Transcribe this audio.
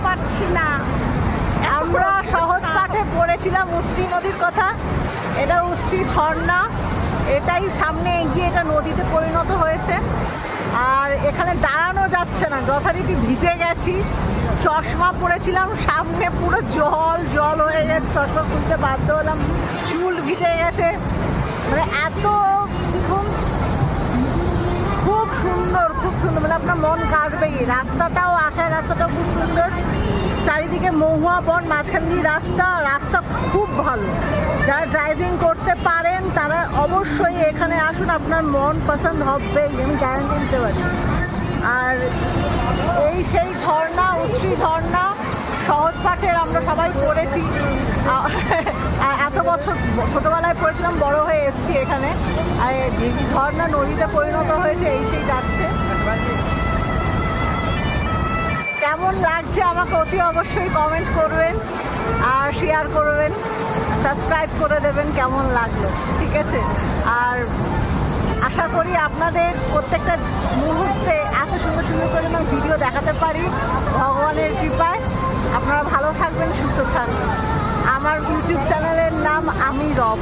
পারছি না। আমরা সহজ পাঠে পড়েছিলাম উশ্রী নদীর কথা, এটা উশ্রী ঝর্ণা, এটাই সামনে এগিয়ে এটা নদীতে পরিণত হয়েছে। আর এখানে দাঁড়ানো যাচ্ছে না, যথারীতি ভিজে গেছি, চশমা পরেছিলাম, সামনে পুরো জল জল হয়ে গেছে, চশমা খুলতে বাধ্য হলাম, চুল ভিজে গেছে, মানে এত খুব সুন্দর, খুব সুন্দর, মানে আপনার মন কাটবেই। রাস্তাটাও, আসার রাস্তাটাও খুব সুন্দর, চারিদিকে মহুয়া বন, মাঝখান দিয়ে রাস্তা, রাস্তা খুব ভালো। যারা ড্রাইভিং করতে পারেন তারা অবশ্যই এখানে আসুন, আপনার মন পছন্দ হবে, আমি গ্যারান্টি দিতে পারি। আর এই সেই ঝর্ণা, উশ্রী ঝর্ণা, সহজ পাঠের আমরা সবাই পড়েছি, এত বছর ছোটোবেলায় পড়েছিলাম, বড় হয়ে এসছি এখানে। আর যে ঝর্ণা নদীতে পরিণত হয়েছে, এই সেই যাচ্ছে। কেমন লাগছে আমাকে অতি অবশ্যই কমেন্ট করবেন আর শেয়ার করবেন, সাবস্ক্রাইব করে দেবেন কেমন লাগলো, ঠিক আছে? আর আশা করি আপনাদের প্রত্যেকটা মুহূর্তে এত সুন্দর সুন্দর করে আমি ভিডিও দেখাতে পারি ভগবানের কৃপায়। আপনারা ভালো থাকবেন, সুস্থ থাকবেন। আমার ইউটিউব চ্যানেলের নাম আমি রব।